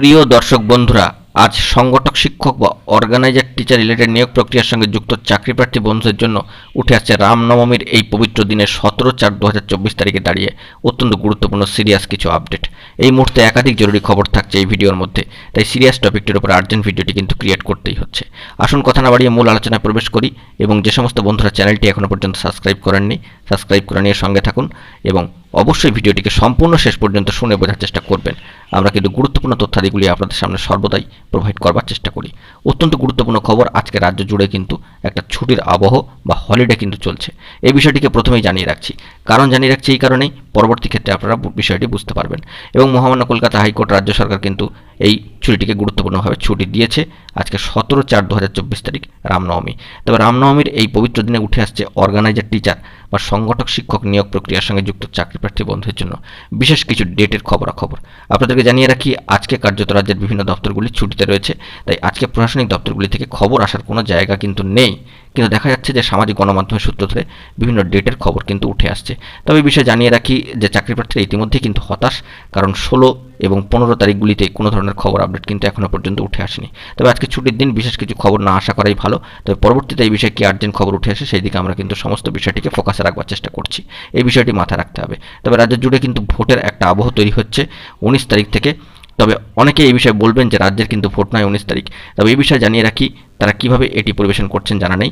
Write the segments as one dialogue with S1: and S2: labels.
S1: প্রিয় দর্শক বন্ধুরা, আজ সংগঠক শিক্ষক বা অর্গানাইজার টিচার রিলেটেড নিয়োগ প্রক্রিয়ার সঙ্গে যুক্ত চাকরিপ্রার্থী বন্ধুদের জন্য উঠে আসছে রামনবমীর এই পবিত্র দিনের 17/4/2024 তারিখে দাঁড়িয়ে অত্যন্ত গুরুত্বপূর্ণ সিরিয়াস কিছু আপডেট। এই মুহূর্তে একাধিক জরুরি খবর থাকছে এই ভিডিওর মধ্যে, তাই সিরিয়াস টপিকটির উপর আর্জেন্ট ভিডিওটি কিন্তু ক্রিয়েট করতেই হচ্ছে। আসুন কথা না বাড়িয়ে মূল আলোচনায় প্রবেশ করি, এবং যে সমস্ত বন্ধুরা চ্যানেলটি এখনও পর্যন্ত সাবস্ক্রাইব করেননি, সাবস্ক্রাইব করে নিয়ে সঙ্গে থাকুন এবং অবশ্যই ভিডিওটিকে সম্পূর্ণ শেষ পর্যন্ত শুনে বোঝার চেষ্টা করবেন। আমরা কিন্তু গুরুত্বপূর্ণ তথ্যাদিগুলি আপনাদের সামনে সর্বদাই প্রোভাইড করবার চেষ্টা করি। অত্যন্ত গুরুত্বপূর্ণ খবর, আজকে রাজ্য জুড়ে কিন্তু একটা ছুটির আবহ বা হলিডে কিন্তু চলছে। এই বিষয়টিকে প্রথমেই জানিয়ে রাখছি, কারণ জানিয়ে রাখছি এই কারণেই পরবর্তী ক্ষেত্রে আপনারা বিষয়টি বুঝতে পারবেন। এবং মহামান্য কলকাতা হাইকোর্ট রাজ্য সরকার কিন্তু এই ছুটিটিকে গুরুত্বপূর্ণভাবে ছুটি দিয়েছে। আজকে 17/4/2024 তারিখ রামনবমী। তবে রামনবমীর এই পবিত্র দিনে উঠে আসছে অর্গানাইজার টিচার বা সংগঠক শিক্ষক নিয়োগ প্রক্রিয়ার সঙ্গে যুক্ত চাকরিপ্রার্থী বন্ধুদের জন্য বিশেষ কিছু ডেটের খবরাখবর আপনাদেরকে জানিয়ে রাখি। আজকে কার্যত রাজ্যের বিভিন্ন দপ্তরগুলি ছুটিতে রয়েছে, তাই আজকে প্রশাসনিক দপ্তরগুলি থেকে খবর আসার কোনো জায়গা কিন্তু নেই। কিন্তু দেখা যাচ্ছে যে সামাজিক গণমাধ্যমের সূত্র ধরে বিভিন্ন ডেটের খবর কিন্তু উঠে আসছে। তবে এই বিষয়ে জানিয়ে রাখি যে চাকরিপ্রার্থীরা ইতিমধ্যেই কিন্তু হতাশ, কারণ 16 এবং 15 তারিখগুলিতে কোনো ধরনের খবর আপডেট কিন্তু এখনও পর্যন্ত উঠে আসেনি। তবে আজকে ছুটির দিন বিশেষ কিছু খবর না আশা করাই ভালো। তবে পরবর্তীতে এই বিষয়ে কি আর্জেন্ট খবর উঠে আসে সেই দিকে আমরা কিন্তু সমস্ত বিষয়টিকে ফোকাসে রাখবার চেষ্টা করছি। এই বিষয়টি মাথায় রাখতে হবে। তবে রাজ্য জুড়ে কিন্তু ভোটের একটা আবহ তৈরি হচ্ছে 19 তারিখ থেকে। তবে অনেকে এই বিষয়ে বলবেন যে রাজ্যের কিন্তু ভোট নয় 19 তারিখ। তবে এই বিষয়ে জানিয়ে রাখি, তারা কিভাবে এটি পরিবেশন করছেন জানা নেই,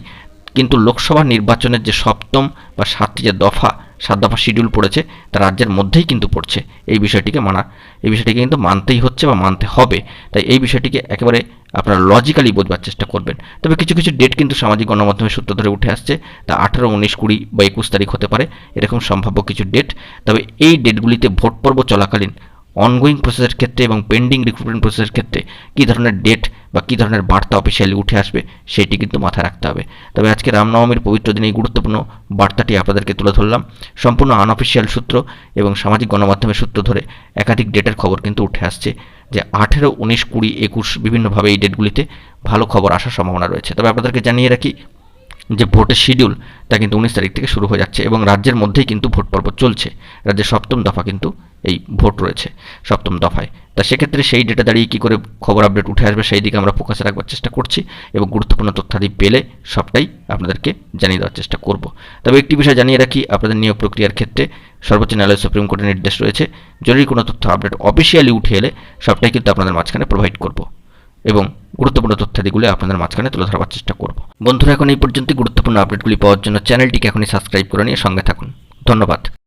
S1: কিন্তু লোকসভা নির্বাচনের যে সপ্তম বা 7টি যে সাত দফা শিডিউল পড়েছে তা রাজ্যের মধ্যেই কিন্তু পড়ছে। এই বিষয়টিকে কিন্তু মানতেই হচ্ছে বা মানতে হবে। তাই এই বিষয়টিকে একেবারে আপনারা লজিক্যালি বোঝবার চেষ্টা করবেন। তবে কিছু কিছু ডেট কিন্তু সামাজিক গণমাধ্যমের সূত্র ধরে উঠে আসছে, তা 18, 19, 20 বা 21 তারিখ হতে পারে, এরকম সম্ভাব্য কিছু ডেট। তবে এই ডেটগুলিতে ভোট পর্ব চলাকালীন অনগোয়িং প্রসেসের ক্ষেত্রে এবং পেন্ডিং রিক্রুটমেন্ট প্রসেসের ক্ষেত্রে কী ধরনের ডেট বা কী ধরনের বার্তা অফিসিয়ালি উঠে আসবে সেটি কিন্তু মাথায় রাখতে হবে। তবে আজকে রামনবমীর পবিত্র দিনে এই গুরুত্বপূর্ণ বার্তাটি আপনাদেরকে তুলে ধরলাম। সম্পূর্ণ আনঅফিসিয়াল সূত্র এবং সামাজিক গণমাধ্যমের সূত্র ধরে একাধিক ডেটের খবর কিন্তু উঠে আসছে যে 18, 19, 20, 21 বিভিন্নভাবে এই ডেটগুলিতে ভালো খবর আসার সম্ভাবনা রয়েছে। তবে আপনাদেরকে জানিয়ে রাখি যে ভোটের শিডিউল তা কিন্তু 19 তারিখ থেকে শুরু হয়ে যাচ্ছে এবং রাজ্যের মধ্যেই কিন্তু ভোট পর্ব চলছে। রাজ্যের সপ্তম দফা কিন্তু এই ভোট রয়েছে সপ্তম দফায়। তা সেক্ষেত্রে সেই ডেটা দাঁড়িয়ে কী করে খবর আপডেট উঠে আসবে সেই দিকে আমরা ফোকাসে রাখবার চেষ্টা করছি এবং গুরুত্বপূর্ণ তথ্যাদি পেলে সবটাই আপনাদেরকে জানিয়ে দেওয়ার চেষ্টা করব। তবে একটি বিষয় জানিয়ে রাখি, আপনাদের নিয়োগ প্রক্রিয়ার ক্ষেত্রে সর্বোচ্চ ন্যায়ালয় সুপ্রিম কোর্টের নির্দেশ রয়েছে, জরুরি কোনো তথ্য আপডেট অফিসিয়ালি উঠে এলে সবটাই কিন্তু আপনাদের মাঝখানে প্রোভাইড করব এবং গুরুত্বপূর্ণ তথ্যাদিগুলি আপনাদের মাঝখানে তুলে ধরবার চেষ্টা করব। বন্ধুরা, এখন এই পর্যন্ত গুরুত্বপূর্ণ আপডেটগুলি পাওয়ার জন্য চ্যানেলটিকে এখনই সাবস্ক্রাইব করে নিয়ে সঙ্গে থাকুন। ধন্যবাদ।